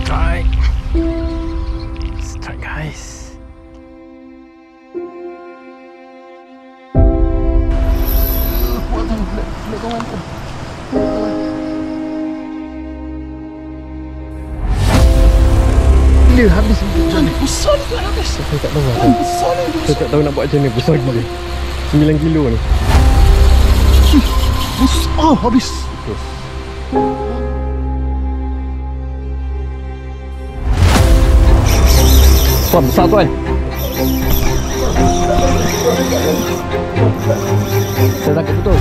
Strike. Strike, guys. Kuat tu, flag kawan tu. Bila habis macam ni? Besar ni habis. Saya tak tahu lah. Besar ni. Saya tak tahu nak buat macam ni. Besar gila. 9 kilo ni. Besar habis. Tuan, besar tuan. Saya takut betul.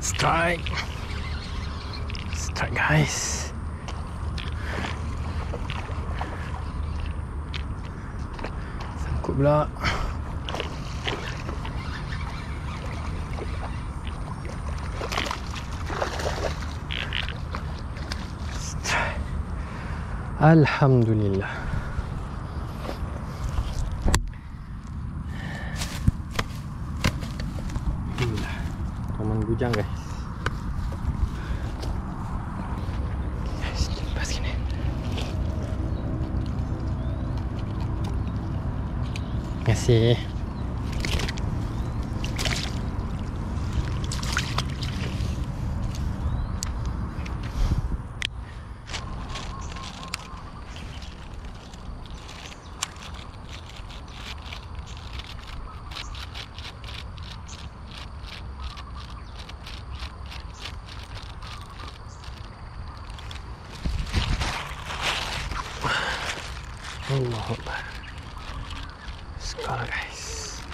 Strike. Strike, guys. Sangkut pula. Strike. Alhamdulillah. Taman bujang, guys. Terima kasih. Allahu Akbar. Sekarang, guys.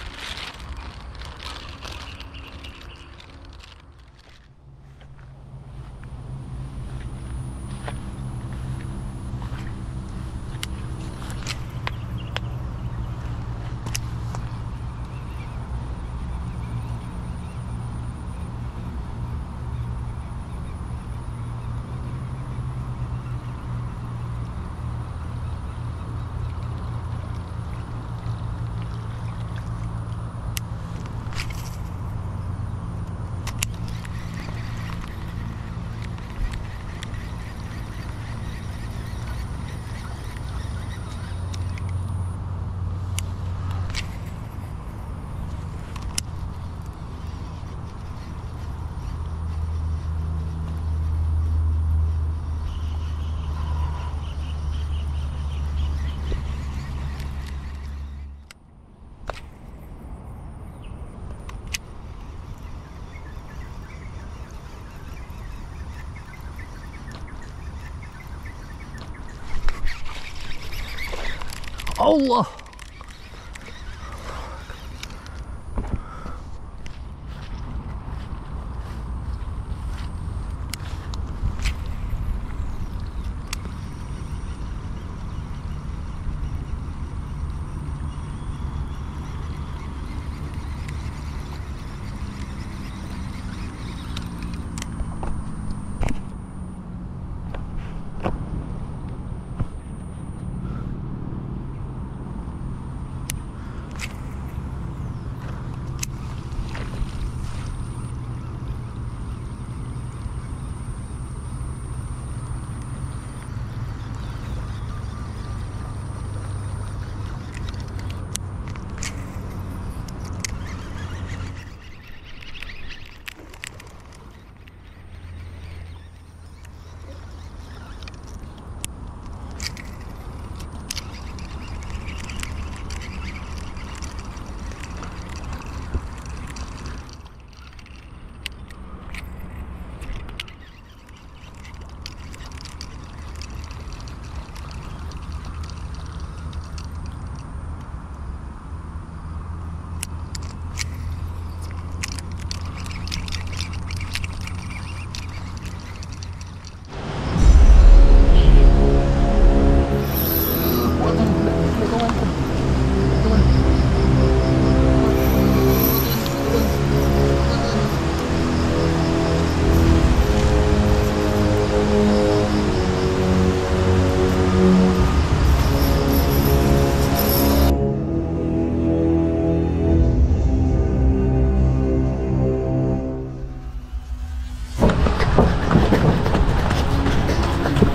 Allah.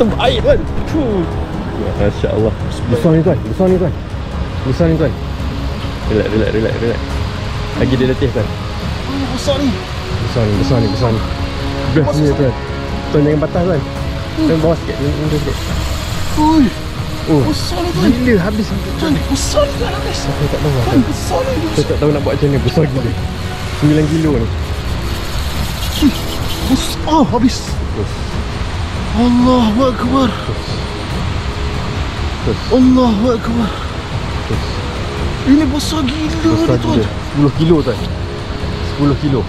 terbaik tuan. Masya Allah. Besar ni tuan. Besar ni tuan. Besar ni tuan. Relax, relax, relax, relax. Lagi dia letih tuan. Besar ni. Besar ni, besar ni, besar ni. Best ni tuan. Tuan jangan patah tuan. Tuan bawah sikit, mundur sikit. Ui. Oh, Besar ni tuan. gila habis. Tuan, besar ni tuan habis. Saya tak tahu lah Tuan, tuan. besar ni. Saya tak tahu nak buat macam ni. Besar gila. 9 kilo ni. Besar habis. Allahu Akbar. Allahu Akbar. Ini besar gila Besar ni tuan. gila. 10 kilo tuan. 10 kilo.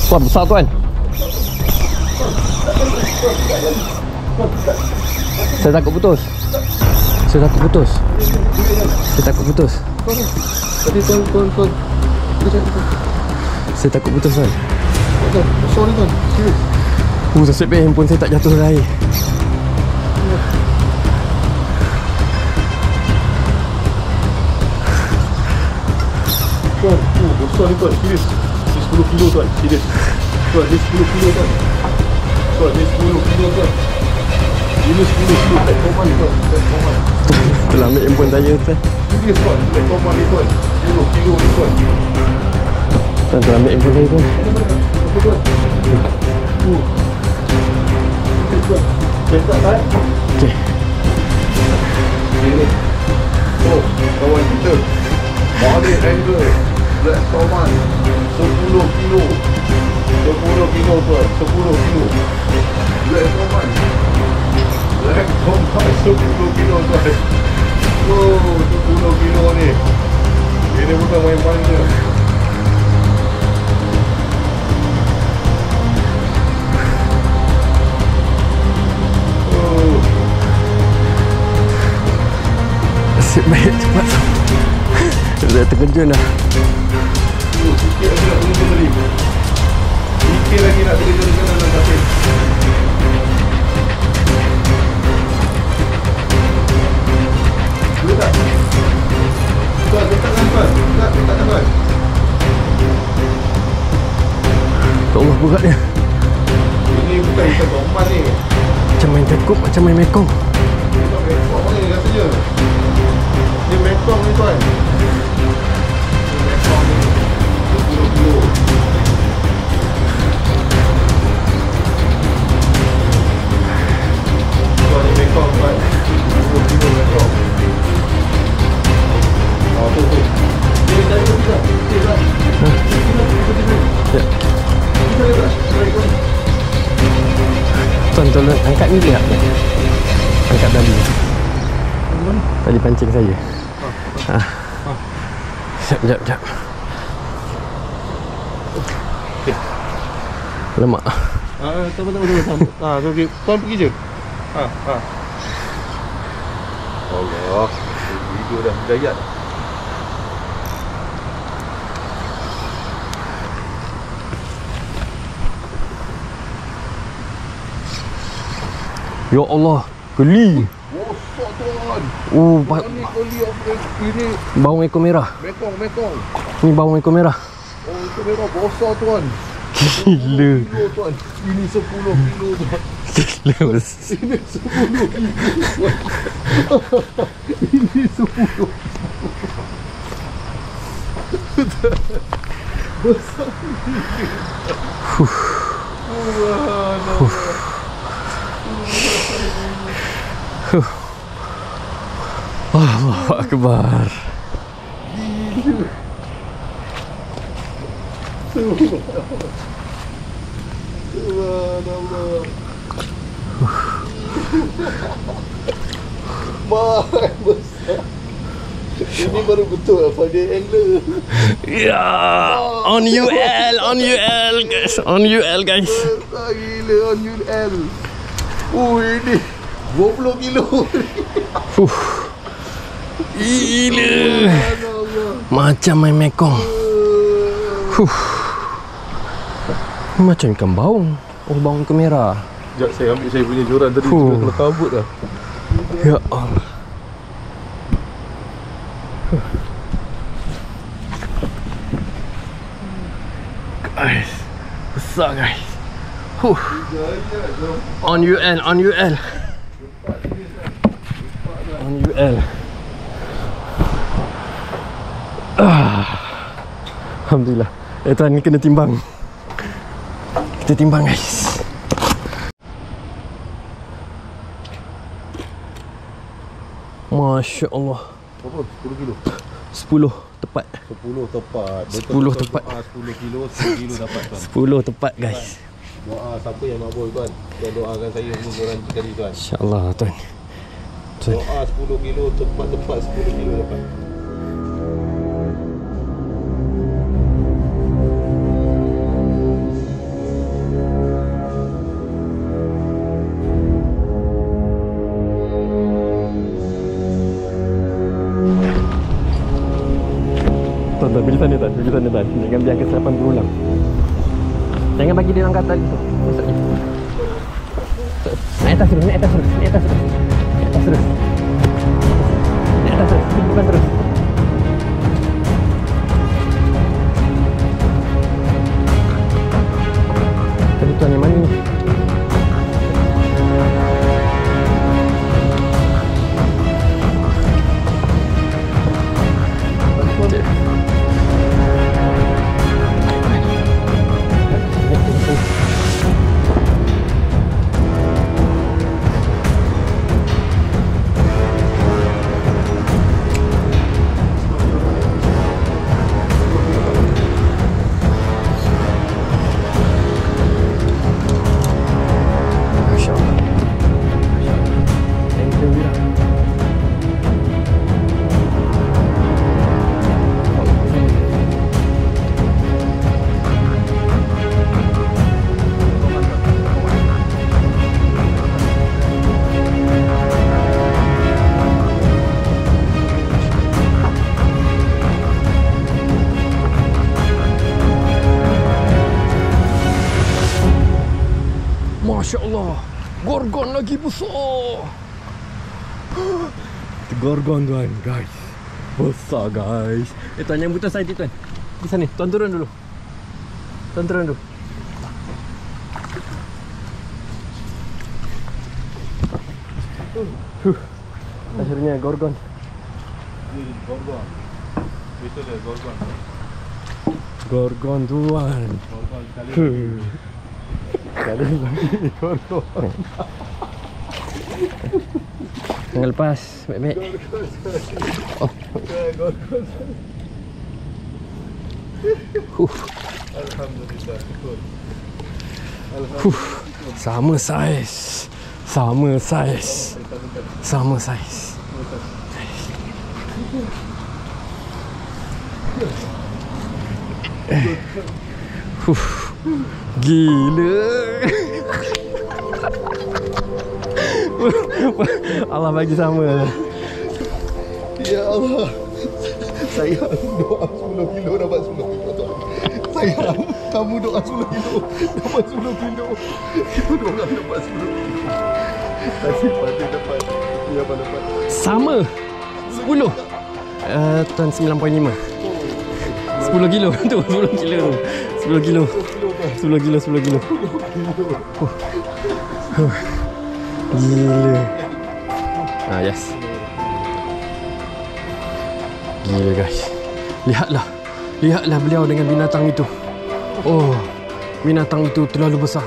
Tuan, besar tuan. Saya takut putus. Saya takut putus. Saya takut putus. Tadi tuan. Saya takut putus tuan. Besar ni tuan. Serius. Nasib baik handphone saya tak jatuh ke air. Tuan, besar ni tuan. Serius. Ini 10 kilo tuan. Serius. Tuan, ini 10 kilo tuan. Tuan, ini 10 kilo tuan. Ini 10 kilo. Platforman ni tuan. Platforman. Telah ambil handphone saya tuan. Serius tuan. Platforman ni tuan. 10 kilo ni tuan. Tuan telah ambil handphone saya tuan. Apa tuan? Tuan. Cetak kan? Okey. Ini. Oh, kawan kita. Balik angle. Platforman. 10 kilo. 10 kilo tuan. 10 kilo. Platforman. Platforman 10 kilo tuan. Oh, 10 kilo ni. Ini bukan main-main je. Nasib baik cepat. Dah terkejut dah. Sikit lagi nak terkejut tadi. Sikit lagi nak terkejut di sana tapi. Boleh tak? Tuan, letakkan tuan. Letakkan tuan. Ya Allah, beratnya. Ini bukan ikan toman ni. Macam main tekuk, macam main mekong. Ikan mekong ni rasanya. Ni mekong ni tuan. Ni mekong ni. 10 kilo. Tuan, ni mekong tuan. 10 kilo mekong. Oh, tu. Dia tadi tu tidak. Tidak. Ya. Kita letak. Baik, Tuan, tolong angkat ni lihat. Angkat tali. Tali pancing saya. Sekejap. Lemak. Betul. Okey. Tuan pergi je. Allah. Video dah berjayat. Ya Allah, geli. Besar tuan. Oh, Ini koli ini bawang ekor merah. mekong. Ni bawang ekor merah. Oh, itu merah besar tuan. Gila. 10 kilo tuan. Ini 10 kilo tuan. Gila. Ini 10 kilo tuan. Ini 10. Besar. Allahu Akbar. Subhanallah. Mahal besar. Ini baru betul apa dia angler. Ya, on UL guys, on UL guys. Besar gila on UL. Ini 20 kilo. Gila. Subhanallah. Macam main mekong. Macam ikan baung. Oh, baung ke merah. Sekejap saya ambil saya punya joran tadi. Sudah kena kabut dah. Ya Allah. Guys, besar guys. On UL, on UL. On UL. Alhamdulillah. Tuan, ni kena timbang. Kita timbang guys. Masya Allah. Berapa? 10 kilo? 10 tepat. 10 tepat. 10 tepat. 10 kilo, 10 kilo dapat tuan. 10 tepat guys. Doa siapa yang mabul tuan? Tuan doakan saya semua orang sekali tuan. InsyaAllah tuan. Doa 10 kilo tepat 10 kilo dapat. Tuan, pergi sana tuan, pergi sana tuan. Jangan biar kesilapan berulang. Jangan bagi dia angkat tali tu. Masuk je. Naik atas terus, naik atas terus, naik atas terus. Naik atas terus. Naik atas terus, pergi depan terus. Tadi tuan yang mana ni? Masya Allah, gorgon lagi besar. Itu gorgon tuan, guys. Besar guys. Tuan, yang buta saya tuan. Di sana, tuan turun dulu. Tuan turun dulu. Akhirnya gorgon. Gorgon. Itu dia gorgon. Gorgon tuan. Gorgon sekali. Ada lagi gorgon. Jangan lepas, baik-baik. Oh. Gorgon. Alhamdulillah. Alhamdulillah. Sama saiz. Sama saiz. Sama saiz. Gila. Allah bagi sama. Ya Allah. Saya doa 10 kilo dapat 10 kilo tuan. Sayang, kamu doa 10 kilo dapat 10 kilo. Kita doa dapat 10 kilo. Nasib pada dapat. Ya apa dapat? Sama. 10. Tuan 9.5. 10 kilo tu, 10 kilo. 10 kilo. 10 kilo, 10 kilo. Gila. Ah, yes. Gila guys. Lihatlah. Lihatlah beliau dengan binatang itu. Oh, binatang itu terlalu besar.